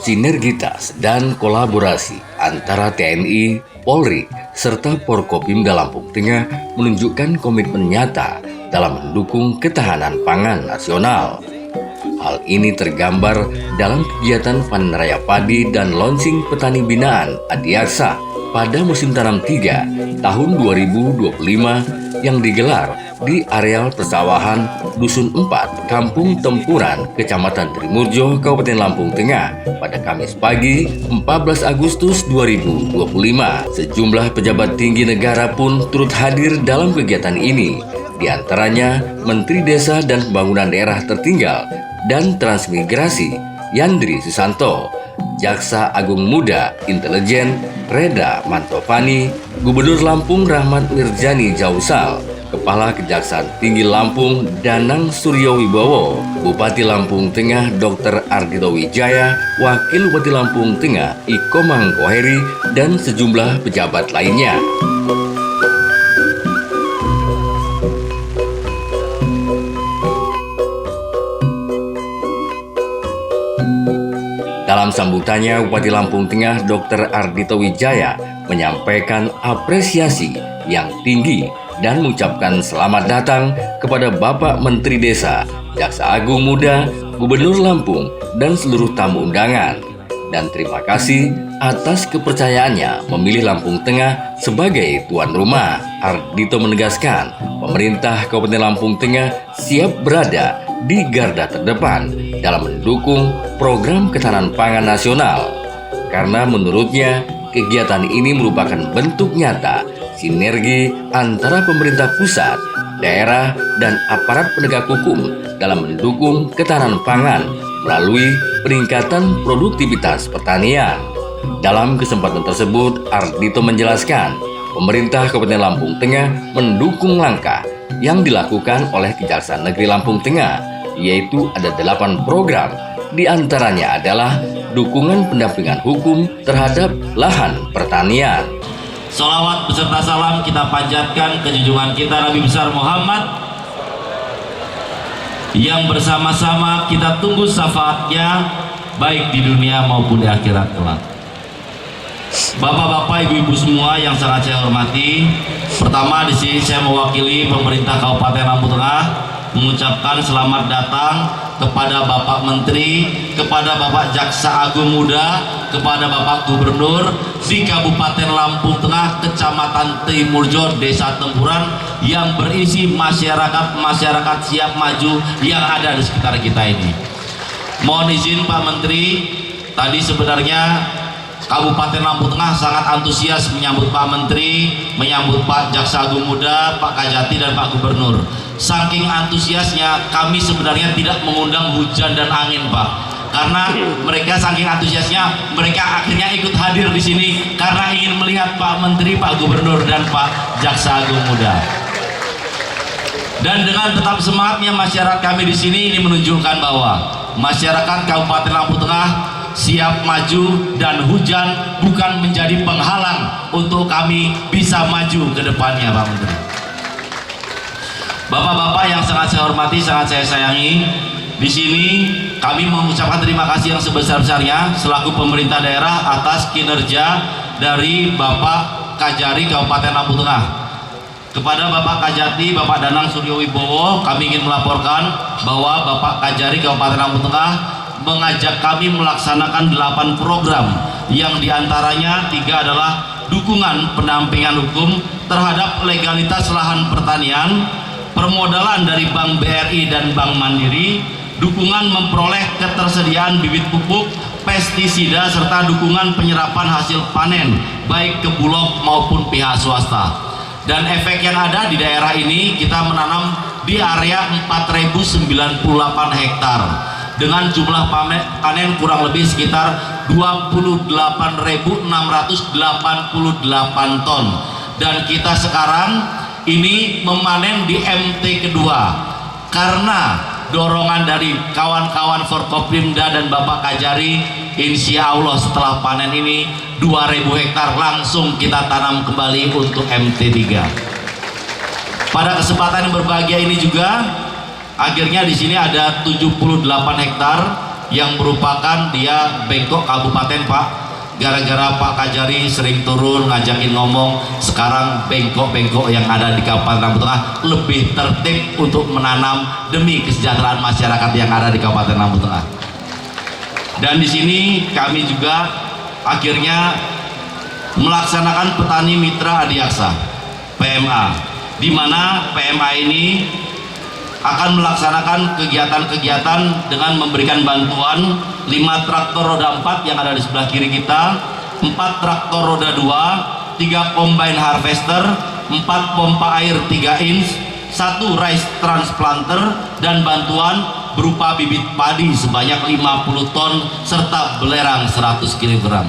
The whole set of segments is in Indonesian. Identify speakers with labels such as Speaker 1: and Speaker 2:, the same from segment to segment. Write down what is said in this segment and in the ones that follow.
Speaker 1: Sinergitas dan kolaborasi antara TNI, Polri, serta Forkopimda Lampung Tengah menunjukkan komitmen nyata dalam mendukung ketahanan pangan nasional. Hal ini tergambar dalam kegiatan panen raya padi dan launching petani binaan Adiaksa pada musim tanam 3 tahun 2025 yang digelar di areal persawahan Dusun 4, Kampung Tempuran, Kecamatan Trimurjo, Kabupaten Lampung Tengah pada Kamis pagi 14 Agustus 2025. Sejumlah pejabat tinggi negara pun turut hadir dalam kegiatan ini, di antaranya Menteri Desa dan Pembangunan Daerah Tertinggal dan Transmigrasi Yandri Susanto, Jaksa Agung Muda Intelijen Reda Mantovani, Gubernur Lampung Rahmat Wirjani Jausal, Kepala Kejaksaan Tinggi Lampung Danang Suryo Wibowo, Bupati Lampung Tengah Dr. Ardhito Wijaya, Wakil Bupati Lampung Tengah Iko Mangkoheri, dan sejumlah pejabat lainnya. Dalam sambutannya, Bupati Lampung Tengah Dr. Ardhito Wijaya menyampaikan apresiasi yang tinggi dan mengucapkan selamat datang kepada Bapak Menteri Desa, Jaksa Agung Muda, Gubernur Lampung, dan seluruh tamu undangan. Dan terima kasih atas kepercayaannya memilih Lampung Tengah sebagai tuan rumah. Ardhito menegaskan, pemerintah Kabupaten Lampung Tengah siap berada di garda terdepan dalam mendukung program ketahanan pangan nasional. Karena menurutnya, kegiatan ini merupakan bentuk nyata sinergi antara pemerintah pusat, daerah, dan aparat penegak hukum dalam mendukung ketahanan pangan melalui peningkatan produktivitas pertanian. Dalam kesempatan tersebut, Ardhito menjelaskan, pemerintah Kabupaten Lampung Tengah mendukung langkah yang dilakukan oleh Kejaksaan Negeri Lampung Tengah, yaitu ada 8 program, di antaranya adalah dukungan pendampingan hukum terhadap lahan pertanian.
Speaker 2: Salawat beserta salam kita panjatkan ke junjungan kita Nabi besar Muhammad, yang bersama-sama kita tunggu syafaatnya baik di dunia maupun di akhirat kelak. Bapak-bapak, ibu-ibu semua yang sangat saya hormati, pertama di sini saya mewakili pemerintah Kabupaten Lampung Tengah mengucapkan selamat datang kepada Bapak Menteri, kepada Bapak Jaksa Agung Muda, kepada Bapak Gubernur di Kabupaten Lampung Tengah, Kecamatan Trimurjo, Desa Tempuran, yang berisi masyarakat siap maju yang ada di sekitar kita ini. Mohon izin Pak Menteri, tadi sebenarnya Kabupaten Lampung Tengah sangat antusias menyambut Pak Menteri, menyambut Pak Jaksa Agung Muda, Pak Kajati, dan Pak Gubernur. Saking antusiasnya, kami sebenarnya tidak mengundang hujan dan angin, Pak. Karena mereka saking antusiasnya, mereka akhirnya ikut hadir di sini karena ingin melihat Pak Menteri, Pak Gubernur, dan Pak Jaksa Agung Muda. Dan dengan tetap semangatnya masyarakat kami di sini, ini menunjukkan bahwa masyarakat Kabupaten Lampung Tengah siap maju, dan hujan bukan menjadi penghalang untuk kami bisa maju ke depannya, Pak Menteri. Bapak-bapak yang sangat saya hormati, sangat saya sayangi, di sini kami mengucapkan terima kasih yang sebesar-besarnya selaku pemerintah daerah atas kinerja dari Bapak Kajari Kabupaten Lampung Tengah. Kepada Bapak Kajati, Bapak Danang Suryo Wibowo, kami ingin melaporkan bahwa Bapak Kajari Kabupaten Lampung Tengah mengajak kami melaksanakan 8 program, yang diantaranya 3 adalah dukungan pendampingan hukum terhadap legalitas lahan pertanian, permodalan dari Bank BRI dan Bank Mandiri, dukungan memperoleh ketersediaan bibit pupuk, pestisida, serta dukungan penyerapan hasil panen baik ke Bulog maupun pihak swasta. Dan efek yang ada di daerah ini, kita menanam di area 4.098 hektar dengan jumlah panen kurang lebih sekitar 28.688 ton. Dan kita sekarang ini memanen di MT kedua karena dorongan dari kawan-kawan Forkopimda dan Bapak Kajari. Insya Allah setelah panen ini 2.000 hektar langsung kita tanam kembali untuk MT3. Pada kesempatan yang berbahagia ini juga akhirnya di sini ada 78 hektar yang merupakan dia bengkok kabupaten Pak, gara-gara Pak Kajari sering turun ngajakin ngomong, sekarang bengkok-bengkok yang ada di Kabupaten Lampung Tengah lebih tertib untuk menanam demi kesejahteraan masyarakat yang ada di Kabupaten Lampung Tengah. Dan di sini kami juga akhirnya melaksanakan petani mitra adiaksa PMA, di mana PMA ini akan melaksanakan kegiatan-kegiatan dengan memberikan bantuan 5 traktor roda 4 yang ada di sebelah kiri kita, 4 traktor roda 2, 3 combine harvester, 4 pompa air 3 inch, 1 rice transplanter, dan bantuan berupa bibit padi sebanyak 50 ton serta belerang 100 kg.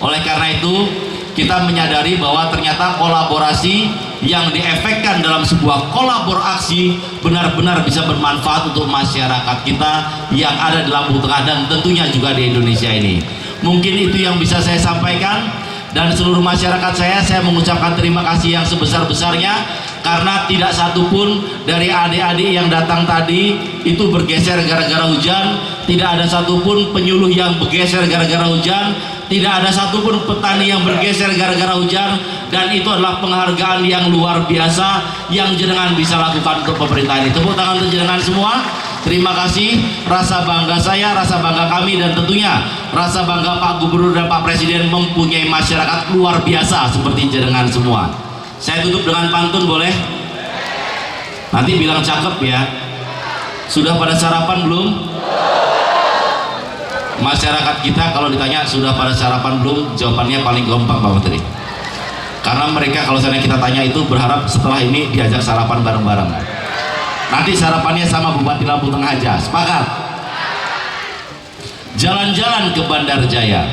Speaker 2: Oleh karena itu, kita menyadari bahwa ternyata kolaborasi yang diefekkan dalam sebuah kolaborasi benar-benar bisa bermanfaat untuk masyarakat kita yang ada di Lampung Tengah dan tentunya juga di Indonesia ini. Mungkin itu yang bisa saya sampaikan, dan seluruh masyarakat saya mengucapkan terima kasih yang sebesar-besarnya, karena tidak satupun dari adik-adik yang datang tadi itu bergeser gara-gara hujan, tidak ada satupun penyuluh yang bergeser gara-gara hujan, tidak ada satupun petani yang bergeser gara-gara hujan, dan itu adalah penghargaan yang luar biasa yang jenengan bisa lakukan untuk pemerintah ini. Tepuk tangan untuk jenengan semua. Terima kasih. Rasa bangga saya, rasa bangga kami, dan tentunya rasa bangga Pak Gubernur dan Pak Presiden mempunyai masyarakat luar biasa seperti jenengan semua. Saya tutup dengan pantun, boleh? Nanti bilang cakep ya. Sudah pada sarapan belum? Masyarakat kita kalau ditanya sudah pada sarapan belum, jawabannya paling gampang Pak Menteri. Karena mereka kalau saya kita tanya itu berharap setelah ini diajak sarapan bareng-bareng. Nanti sarapannya sama Bupati Lampung Tengah aja. Sepakat? Jalan-jalan ke Bandar Jaya.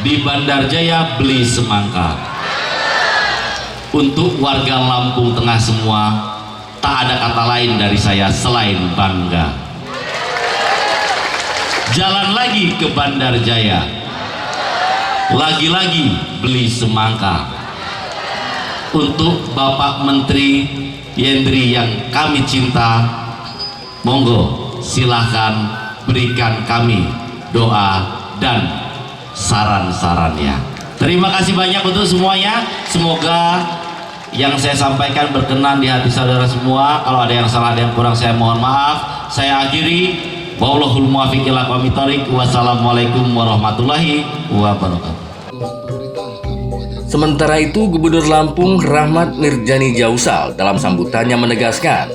Speaker 2: Di Bandar Jaya beli semangka. Untuk warga Lampung Tengah semua, tak ada kata lain dari saya selain bangga. Jalan lagi ke Bandar Jaya, lagi-lagi beli semangka. Untuk Bapak Menteri Yendri yang kami cinta, monggo silahkan berikan kami doa dan saran-sarannya. Terima kasih banyak untuk semuanya. Semoga yang saya sampaikan berkenan di hati saudara semua. Kalau ada yang salah, ada yang kurang, saya mohon maaf. Saya akhiri. Wallahul muwaffiq ila aqwamit thoriq. Wassalamualaikum warahmatullahi wabarakatuh.
Speaker 1: Sementara itu, Gubernur Lampung Rahmat Mirjani Jausal dalam sambutannya menegaskan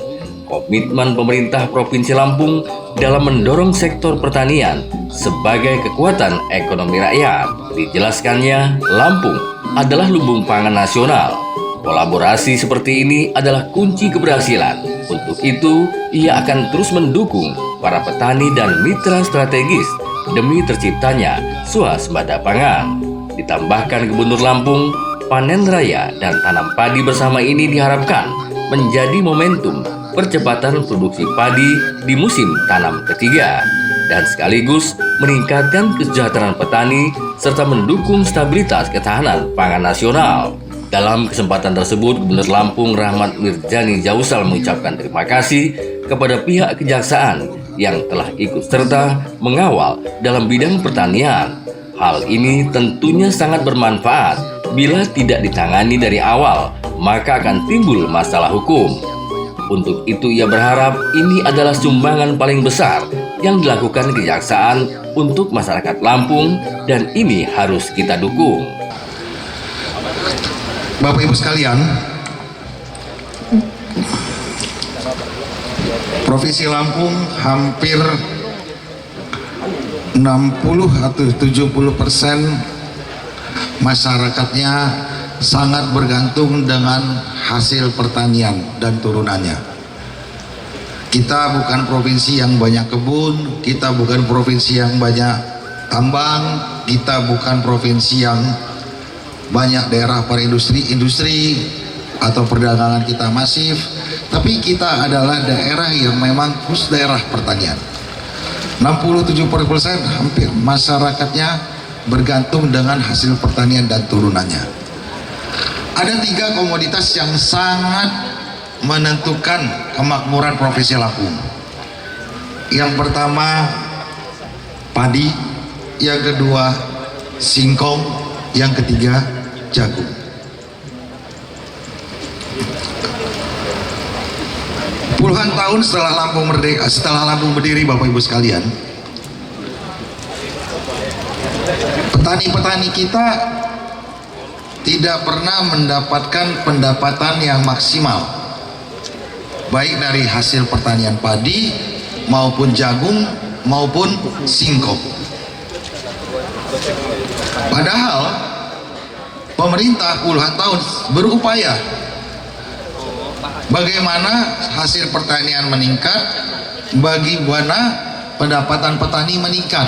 Speaker 1: komitmen pemerintah Provinsi Lampung dalam mendorong sektor pertanian sebagai kekuatan ekonomi rakyat. Dijelaskannya, Lampung adalah lumbung pangan nasional. Kolaborasi seperti ini adalah kunci keberhasilan. Untuk itu, ia akan terus mendukung para petani dan mitra strategis demi terciptanya swasembada pangan. Ditambahkan Gubernur Lampung, panen raya dan tanam padi bersama ini diharapkan menjadi momentum percepatan produksi padi di musim tanam ketiga dan sekaligus meningkatkan kesejahteraan petani serta mendukung stabilitas ketahanan pangan nasional. Dalam kesempatan tersebut, Gubernur Lampung Rahmat Mirjani Jausal mengucapkan terima kasih kepada pihak kejaksaan yang telah ikut serta mengawal dalam bidang pertanian. Hal ini tentunya sangat bermanfaat. Bila tidak ditangani dari awal, maka akan timbul masalah hukum. Untuk itu ia berharap ini adalah sumbangan paling besar yang dilakukan kejaksaan untuk masyarakat Lampung, dan ini harus kita dukung.
Speaker 3: Bapak Ibu sekalian, Provinsi Lampung hampir 60 atau 70% masyarakatnya sangat bergantung dengan hasil pertanian dan turunannya. Kita bukan provinsi yang banyak kebun, kita bukan provinsi yang banyak tambang, kita bukan provinsi yang banyak daerah para industri atau perdagangan kita masif, tapi kita adalah daerah yang memang khusus daerah pertanian. 67% hampir masyarakatnya bergantung dengan hasil pertanian dan turunannya. Ada 3 komoditas yang sangat menentukan kemakmuran Provinsi Lampung. Yang pertama padi, yang kedua singkong, yang ketiga jagung. Puluhan tahun setelah Lampung berdiri, Bapak Ibu sekalian, petani-petani kita tidak pernah mendapatkan pendapatan yang maksimal, baik dari hasil pertanian padi maupun jagung maupun singkong. Padahal pemerintah puluhan tahun berupaya bagaimana hasil pertanian meningkat, bagaimana pendapatan petani meningkat.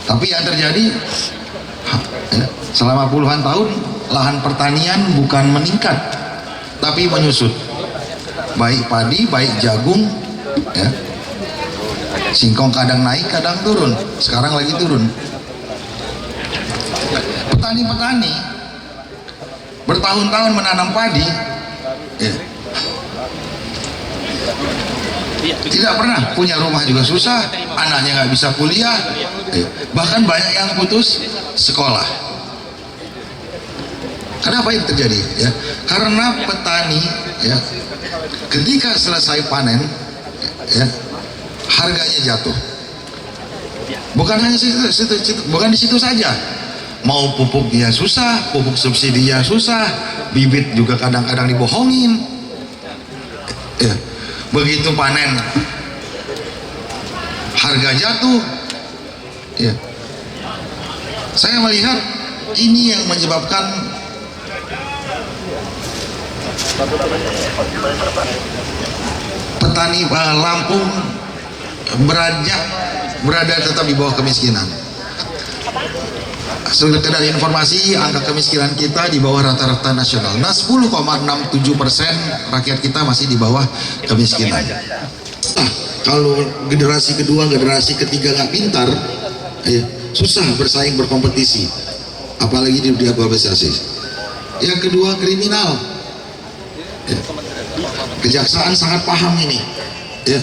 Speaker 3: Tapi yang terjadi selama puluhan tahun, lahan pertanian bukan meningkat tapi menyusut, baik padi, baik jagung, ya. Singkong kadang naik kadang turun, sekarang lagi turun. Petani-petani bertahun-tahun menanam padi, ya, tidak pernah punya rumah juga susah, anaknya nggak bisa kuliah, ya. Bahkan banyak yang putus sekolah. Kenapa itu terjadi? Ya, karena petani, ya, ketika selesai panen, ya, harganya jatuh. Bukan hanya bukan di situ saja. Mau pupuknya susah, pupuk subsidinya susah, bibit juga kadang-kadang dibohongin. Ya, begitu panen, harga jatuh. Ya. Saya melihat ini yang menyebabkan petani Lampung berada tetap di bawah kemiskinan. Sekedar informasi, angka kemiskinan kita di bawah rata-rata nasional. Nah, 10,67% rakyat kita masih di bawah kemiskinan. Nah, kalau generasi kedua, generasi ketiga nggak pintar, ya, susah bersaing, berkompetisi, apalagi di dunia globalisasi. Yang kedua, kriminal. Ya. Kejaksaan sangat paham ini, ya.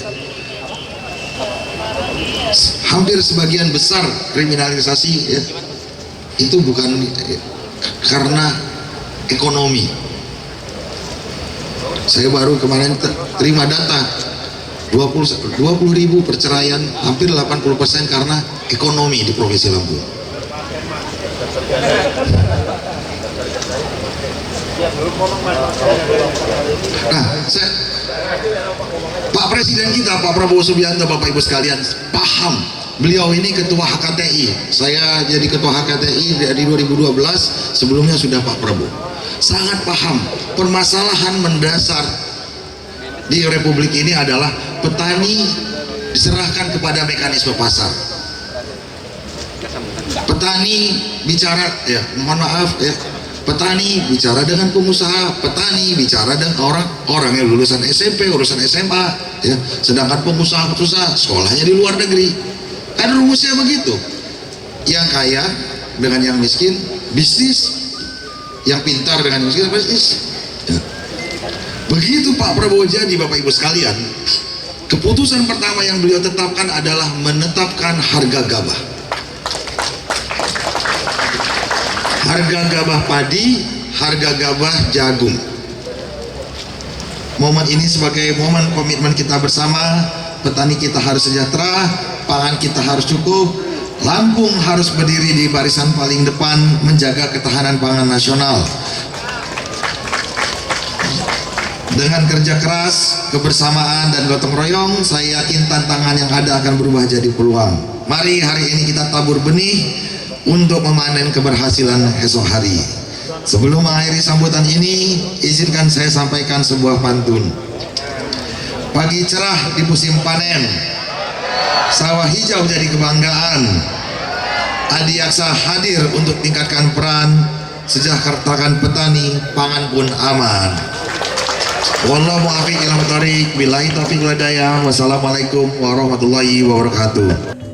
Speaker 3: Hampir sebagian besar kriminalisasi, ya, itu bukan karena ekonomi. Saya baru kemarin terima data 20.000 perceraian, hampir 80% karena ekonomi di Provinsi Lampung. Nah, Pak Presiden kita, Pak Prabowo Subianto, Bapak Ibu sekalian, paham. Beliau ini ketua HKTI. Saya jadi ketua HKTI dari 2012, sebelumnya sudah Pak Prabowo. Sangat paham permasalahan mendasar di Republik ini adalah petani diserahkan kepada mekanisme pasar. Petani bicara, ya, mohon maaf, ya, petani bicara dengan pengusaha, petani bicara dengan orang yang lulusan SMP, lulusan SMA, ya, sedangkan pengusaha sekolahnya di luar negeri. Kan rumusnya begitu. Yang kaya dengan yang miskin bisnis, yang pintar dengan yang miskin bisnis. Ya. Begitu Pak Prabowo jadi, Bapak Ibu sekalian, keputusan pertama yang beliau tetapkan adalah menetapkan harga gabah. Harga gabah padi, harga gabah jagung. Momen ini sebagai momen komitmen kita bersama, petani kita harus sejahtera, pangan kita harus cukup, Lampung harus berdiri di barisan paling depan menjaga ketahanan pangan nasional. Dengan kerja keras, kebersamaan, dan gotong royong, saya yakin tantangan yang ada akan berubah jadi peluang. Mari hari ini kita tabur benih untuk memanen keberhasilan esok hari. Sebelum mengakhiri sambutan ini, izinkan saya sampaikan sebuah pantun. Pagi cerah di musim panen, sawah hijau jadi kebanggaan. Adiaksa hadir untuk tingkatkan peran, sejahterakan petani, pangan pun aman. Wallahu muwaffiq ila thoriq, billahi taufiq wal hidayah. Wassalamualaikum warahmatullahi wabarakatuh.